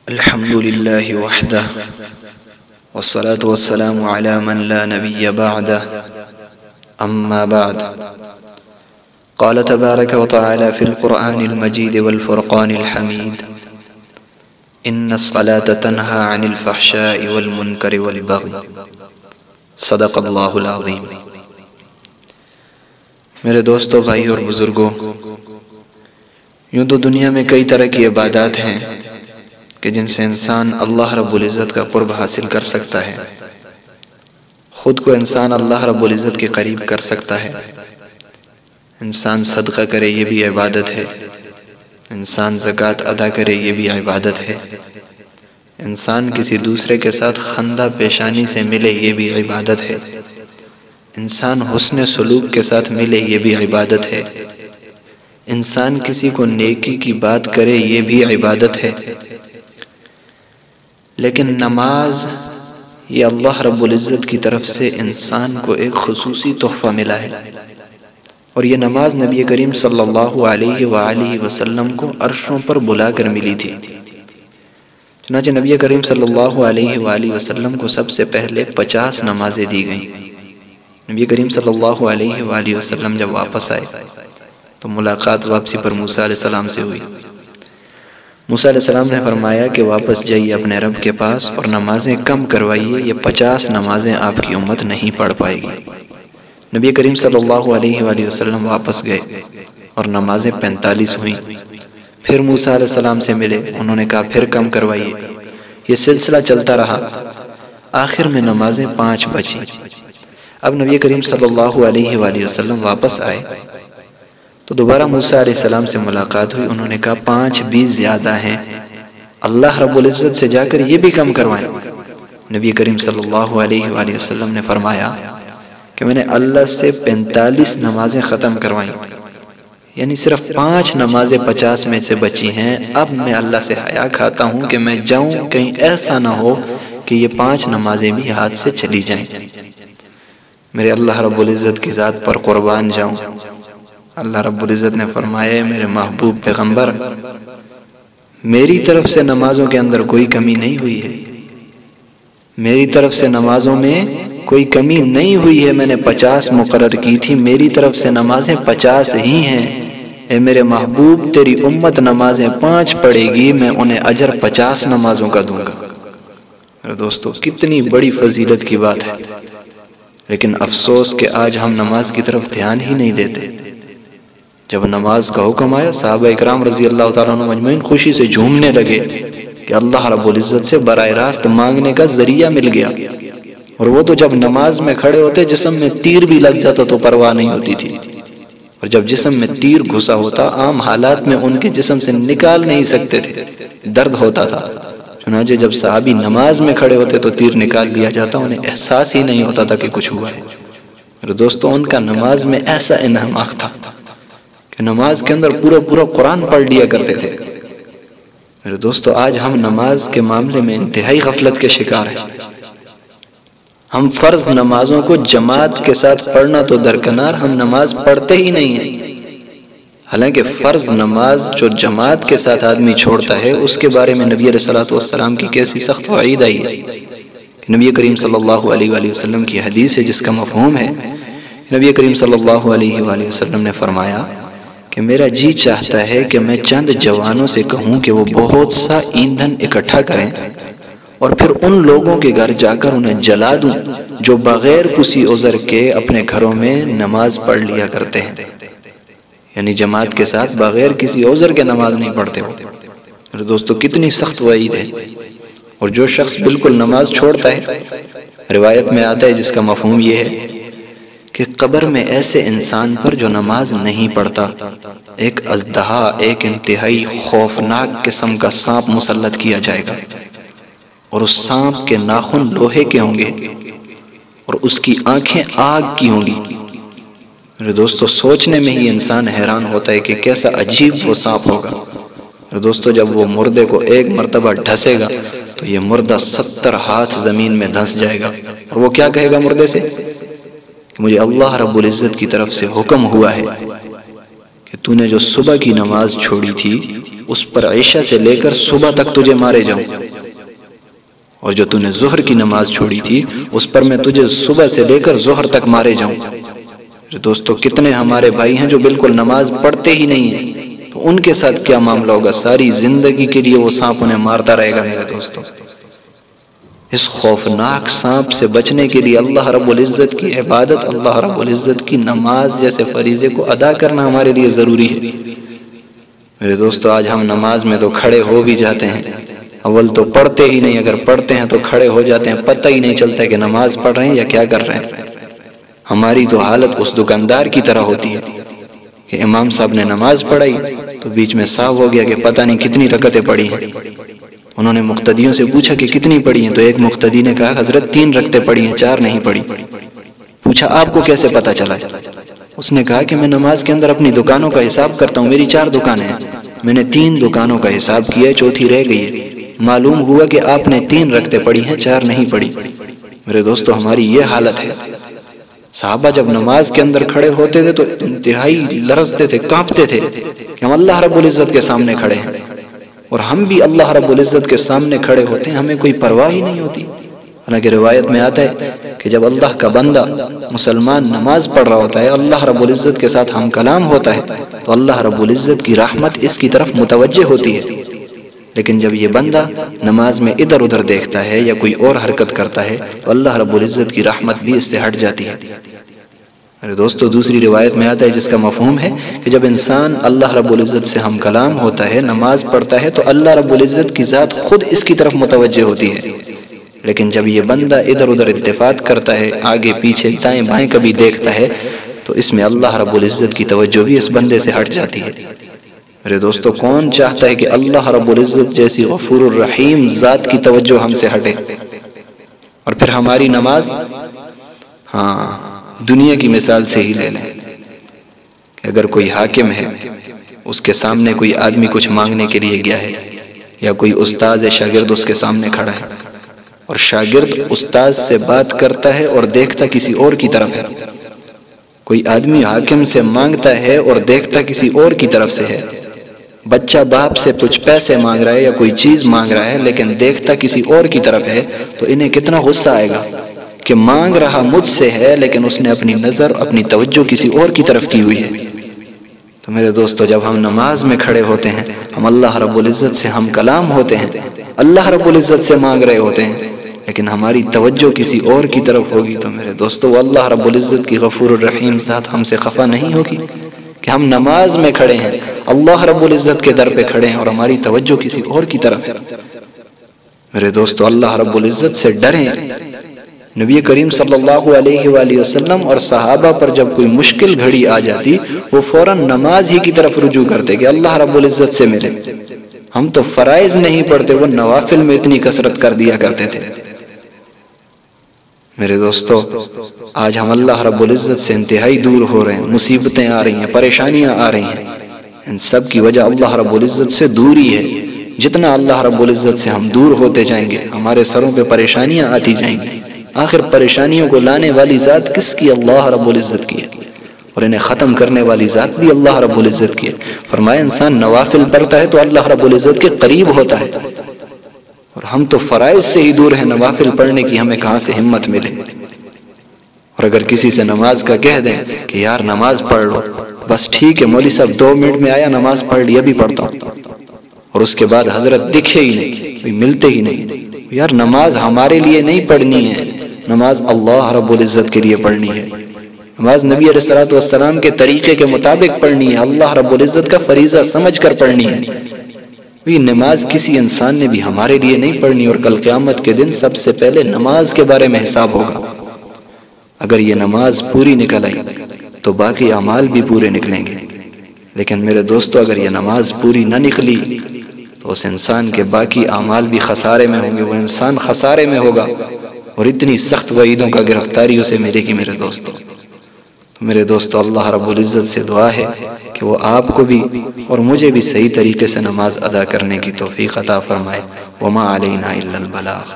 الحمد لله وحده والصلاة والسلام على من لا نبي بعده أما بعد قال تبارك وتعالى في القرآن المجيد والفرقان الحميد إن الصلاة تنهى عن الفحشاء والمنكر والبغي صدق اللہ العظیم۔ میرے دوستو، بھائی اور بزرگوں، یوں تو دنیا میں کئی طرح کی عبادات ہیں کہ جن سے انسان اللہ رب العزت کا قرب حاصل کر سکتا ہے، خود کو انسان اللہ رب العزت کے قریب کر سکتا ہے۔ انسان صدقہ کرے، یہ بھی عبادت ہے۔ انسان زکوٰۃ ادا کرے، یہ بھی عبادت ہے۔ انسان کسی دوسرے کے ساتھ خندہ پیشانی سے ملے، یہ بھی عبادت ہے۔ انسان حسن سلوک کے ساتھ ملے، یہ بھی عبادت ہے۔ انسان کسی کو نیکی کی بات کرے، یہ بھی عبادت ہے۔ لیکن نماز، یہ اللہ رب العزت کی طرف سے انسان کو ایک خصوصی تحفہ ملا ہے، اور یہ نماز نبی کریم صلی اللہ علیہ وآلہ وسلم کو عرشوں پر بلا کر ملی تھی۔ چنانچہ نبی کریم صلی اللہ علیہ وآلہ وسلم کو سب سے پہلے 50 نمازیں دی گئیں۔ نبی کریم صلی اللہ علیہ وآلہ وسلم جب واپس آئے تو ملاقات واپسی پر موسیٰ علیہ السلام سے ہوئی۔ موسیٰ علیہ السلام نے فرمایا کہ واپس جائیے اپنے رب کے پاس اور نمازیں کم کروائیے، یہ 50 نمازیں آپ کی امت نہیں پڑھ پائے گی۔ نبی کریم صلی اللہ علیہ وآلہ وسلم واپس گئے اور نمازیں 45 ہوئیں۔ پھر موسیٰ علیہ السلام سے ملے، انہوں نے کہا پھر کم کروائیے۔ یہ سلسلہ چلتا رہا، آخر میں نمازیں 5 بچیں۔ اب نبی کریم صلی اللہ علیہ وآلہ وسلم واپس آئے تو دوبارہ موسیٰ علیہ السلام سے ملاقات ہوئی۔ انہوں نے کہا 5 بھی زیادہ ہیں، اللہ رب العزت سے جا کر یہ بھی کم کروائیں۔ نبی کریم صلی اللہ علیہ وآلہ وسلم نے فرمایا کہ میں نے اللہ سے 45 نمازیں ختم کروائیں، یعنی صرف 5 نمازیں 50 میں سے بچی ہیں۔ اب میں اللہ سے حیا کھاتا ہوں کہ میں جاؤں، کہیں ایسا نہ ہو کہ یہ 5 نمازیں بھی ہاتھ سے چلی جائیں۔ میرے اللہ رب العزت کی ذات پر قربان جاؤں، اللہ رب العزت نے فرمایا میرے محبوب پیغمبر، میری طرف سے نمازوں کے اندر کوئی کمی نہیں ہوئی ہے، میری طرف سے نمازوں میں کوئی کمی نہیں ہوئی ہے۔ میں نے 50 مقرر کی تھی، میری طرف سے نمازیں 50 ہی ہیں۔ اے میرے محبوب، تیری امت نمازیں 5 پڑھے گی، میں انہیں اجر 50 نمازوں کا دوں گا۔ میرے دوستو، کتنی بڑی فضیلت کی بات ہے، لیکن افسوس کہ آج ہم نماز کی طرف دھیان ہی نہیں دیتے۔ جب نماز کا حکم آیا، صحابہ اکرام رضی اللہ تعالیٰ عنہ مجمعین خوشی سے جھومنے لگے کہ اللہ رب العزت سے براہ راست مانگنے کا ذریعہ مل گیا۔ اور وہ تو جب نماز میں کھڑے ہوتے جسم میں تیر بھی لگ جاتا تو پرواہ نہیں ہوتی تھی، اور جب جسم میں تیر گھسا ہوتا عام حالات میں ان کے جسم سے نکال نہیں سکتے تھے، درد ہوتا تھا۔ چنانچہ جب صحابی نماز میں کھڑے ہوتے تو تیر نکال لیا جاتا، انہیں احساس ہی نہیں ہوتا تھا کہ کچھ ہوا ہے۔ میرے دوستو، ان کا نماز میں ایسا انہماک تھا کہ نماز کے اندر پورا قرآن پڑھ لیا کرتے تھے۔ میرے دوستو، آج ہم نماز کے معاملے میں انتہائی غفلت کے شکار ہیں۔ ہم فرض نمازوں کو جماعت کے ساتھ پڑھنا تو درکنار، ہم نماز پڑھتے ہی نہیں ہیں۔ حالانکہ فرض نماز جو جماعت کے ساتھ آدمی چھوڑتا ہے، اس کے بارے میں نبی علیہ السلام کی کیسی سخت وعید آئی ہے۔ نبی کریم صلی اللہ علیہ وآلہ وسلم کی حدیث ہے جس کا مفہوم ہے، نبی کریم صلی اللہ علیہ وآلہ وسلم نے فرمایا کہ میرا جی چاہتا ہے کہ میں چند جوانوں سے کہوں کہ وہ بہت سا ایندھن اکٹھا کریں اور پھر ان لوگوں کے گھر جا کر انہیں جلا دوں جو بغیر کسی عذر کے اپنے گھروں میں نماز پڑھ لیا کرتے ہیں، یعنی جماعت کے ساتھ بغیر کسی عذر کے نماز نہیں پڑھتے ہو۔ میرے دوستو، کتنی سخت وعید ہے۔ اور جو شخص بالکل نماز چھوڑتا ہے، روایت میں آتا ہے جس کا مفہوم یہ ہے کہ قبر میں ایسے انسان پر جو نماز نہیں پڑھتا ایک اژدہا، ایک انتہائی خوفناک قسم کا سانپ مسلط کیا جائے گا، اور اس سانپ کے ناخن لوہے کے ہوں گے اور اس کی آنکھیں آگ کی ہوں گی۔ میرے دوستو، سوچنے میں ہی انسان حیران ہوتا ہے کہ کیسا عجیب وہ سانپ ہوگا۔ میرے دوستو، جب وہ مردے کو ایک مرتبہ ڈھسے گا تو یہ مردہ 70 ہاتھ زمین میں دھنس جائے گا، اور وہ کیا کہے گا مردے سے کہ مجھے اللہ رب العزت کی طرف سے حکم ہوا ہے کہ تو نے جو صبح کی نماز چھوڑی تھی اس پر عشاء سے لے کر صبح تک تجھے مارے جاؤں، اور جو تُو نے ظہر کی نماز چھوڑی تھی اس پر میں تجھے صبح سے لے کر ظہر تک مارے جاؤں۔ دوستو کتنے ہمارے بھائی ہیں جو بالکل نماز پڑھتے ہی نہیں ہیں، تو ان کے ساتھ کیا معاملہ ہوگا؟ ساری زندگی کے لیے وہ سانپ انہیں مارتا رہے گا میرے دوستو۔ اس خوفناک سانپ سے بچنے کے لیے اللہ رب العزت کی عبادت، اللہ رب العزت کی نماز جیسے فریضے کو ادا کرنا ہمارے لیے ضروری ہے۔ میرے دوستو آج ہم نماز میں تو کھڑے ہو بھی جاتے ہیں، اول تو پڑھتے ہی نہیں، اگر پڑھتے ہیں تو کھڑے ہو جاتے ہیں، پتہ ہی نہیں چلتا کہ نماز پڑھ رہے ہیں یا کیا کر رہے ہیں۔ ہماری تو حالت اس دکاندار کی طرح ہوتی ہے کہ امام صاحب نے نماز پڑھائی تو بیچ میں صاف ہو گیا کہ پتہ نہیں کتنی رکعتیں پڑھی ہیں۔ انہوں نے مقتدیوں سے پوچھا کہ کتنی پڑھی ہیں، تو ایک مقتدی نے کہا حضرت 3 رکعتیں پڑھی ہیں، 4 نہیں پڑھی۔ پوچھا آپ کو کیسے پتہ چلا؟ اس نے کہا کہ میں نماز کے اندر اپنی دکانوں کا حساب کرتا ہوں، میری 4 دکانیں ہیں، میں نے 3 دکانوں کا حساب کیا، چوتھی رہ گئی ہے، معلوم ہوا کہ آپ نے 3 رکعتیں پڑھی ہیں، 4 نہیں پڑھی۔ میرے دوستو ہماری یہ حالت ہے۔ صحابہ جب نماز کے اندر کھڑے ہوتے تھے تو انتہائی لرزتے تھے، کانپتے تھے کہ ہم اللہ رب العزت کے سامنے کھڑے ہیں، اور ہم بھی اللہ رب العزت کے سامنے کھڑے ہوتے ہیں، ہمیں کوئی پرواہ ہی نہیں ہوتی۔ حالانکہ روایت میں آتا ہے کہ جب اللہ کا بندہ مسلمان نماز پڑھ رہا ہوتا ہے، اللہ رب العزت کے ساتھ ہم کلام ہوتا ہے، تو اللہ رب العزت کی رحمت اس کی طرف متوجہ ہوتی ہے۔ لیکن جب یہ بندہ نماز میں ادھر ادھر دیکھتا ہے یا کوئی اور حرکت کرتا ہے تو اللہ رب العزت کی رحمت بھی اس سے ہٹ جاتی ہے۔ میرے دوستو دوسری روایت میں آتا ہے جس کا مفہوم ہے کہ جب انسان اللہ رب العزت سے ہم کلام ہوتا ہے، نماز پڑھتا ہے، تو اللہ رب العزت کی ذات خود اس کی طرف متوجہ ہوتی ہے۔ لیکن جب یہ بندہ ادھر ادھر التفات کرتا ہے، آگے پیچھے دائیں بائیں کبھی دیکھتا ہے، تو اس میں اللہ رب العزت کی توجہ بھی اس بندے سے ہٹ جاتی ہے۔ میرے دوستو کون چاہتا ہے کہ اللہ رب العزت جیسی غفور الرحیم ذات کی توجہ ہم سے ہٹے؟ اور پھر ہماری نماز، دنیا کی مثال سے ہی لے لیں کہ اگر کوئی حاکم ہے، اس کے سامنے کوئی آدمی کچھ مانگنے کے لیے گیا ہے، یا کوئی استاد ہے، شاگرد اس کے سامنے کھڑا ہے، اور شاگرد استاد سے بات کرتا ہے اور دیکھتا کسی اور کی طرف ہے۔ کوئی آدمی حاکم سے مانگتا ہے اور دیکھتا کسی اور کی طرف سے ہے۔ بچہ باپ سے کچھ پیسے مانگ رہا ہے یا کوئی چیز مانگ رہا ہے، لیکن دیکھتا کسی اور کی طرف ہے، تو انہیں کتنا غصہ آئے گا کہ مانگ رہا مجھ سے ہے لیکن اس نے اپنی نظر، اپنی توجہ کسی اور کی طرف کی ہوئی ہے۔ تو میرے دوستو جب ہم نماز میں کھڑے ہوتے ہیں، ہم اللہ رب العزت سے ہم کلام ہوتے ہیں، اللہ رب العزت سے مانگ رہے ہوتے ہیں، لیکن ہماری توجہ کسی اور کی طرف ہوگی، تو میرے دوستو اللہ رب العزت کی غفور الرحیم ذات ہم سے خفا نہیں ہوگی کہ ہم نماز میں کھڑے ہیں، اللہ رب العزت کے در پہ کھڑے ہیں، اور ہماری توجہ کسی اور کی طرف ہے۔ میرے دوستو اللہ رب العزت سے ڈریں۔ نبی کریم صلی اللہ علیہ وآلہ وسلم اور صحابہ پر جب کوئی مشکل گھڑی آ جاتی، وہ فوراً نماز ہی کی طرف رجوع کرتے کہ اللہ رب العزت سے ملے۔ ہم تو فرائض نہیں پڑھتے، وہ نوافل میں اتنی کثرت کر دیا کرتے تھے۔ میرے دوستو آج ہم اللہ رب العزت سے انتہائی دور ہو رہے ہیں، مصیبتیں آ رہی ہیں، پریشانیاں آ رہی ہیں، ان سب کی وجہ اللہ رب العزت سے دوری ہے۔ جتنا اللہ رب العزت سے ہم دور ہوتے جائیں گے، ہمارے سروں پہ پریشانیاں آتی جائیں گی۔ آخر پریشانیوں کو لانے والی ذات کس کی؟ اللہ رب العزت کی ہے، اور انہیں ختم کرنے والی ذات بھی اللہ رب العزت کی ہے۔ فرمایا انسان نوافل پڑھتا ہے تو اللہ رب العزت کے قریب ہوتا ہے، اور ہم تو فرائض سے ہی دور ہیں، نوافل پڑھنے کی ہمیں کہاں سے ہمت ملے؟ اور اگر کسی سے نماز کا کہہ دیں کہ یار نماز پڑھ لو، بس ٹھیک ہے مولوی صاحب 2 منٹ میں آیا، نماز پڑھ لی، ابھی پڑھتا ہوں، اور اس کے بعد حضرت دکھے ہی نہیں، ملتے ہی نہیں۔ یار نماز ہمارے لیے نہیں پڑھنی ہے، نماز اللہ رب العزت کے لیے پڑھنی ہے۔ نماز نبی علیہ الصلوۃ والسلام کے طریقے کے مطابق پڑھنی ہے، اللہ رب العزت کا فریضہ سمجھ کر پڑھنی ہے۔ یہ نماز کسی انسان نے بھی ہمارے لیے نہیں پڑھنی، اور کل قیامت کے دن سب سے پہلے نماز کے بارے میں حساب ہوگا۔ اگر یہ نماز پوری نکل آئی تو باقی اعمال بھی پورے نکلیں گے، لیکن میرے دوستو اگر یہ نماز پوری نہ نکلی تو اس انسان کے باقی اعمال بھی خسارے میں ہوں گے، وہ انسان خسارے میں ہوگا، اور اتنی سخت وعیدوں کا گرفتاری اسے ملے گی۔ میرے دوستو میرے دوستو اللہ رب العزت سے دعا ہے کہ وہ آپ کو بھی اور مجھے بھی صحیح طریقے سے نماز ادا کرنے کی توفیق عطا فرمائے۔ وما علینا الا البلاغ۔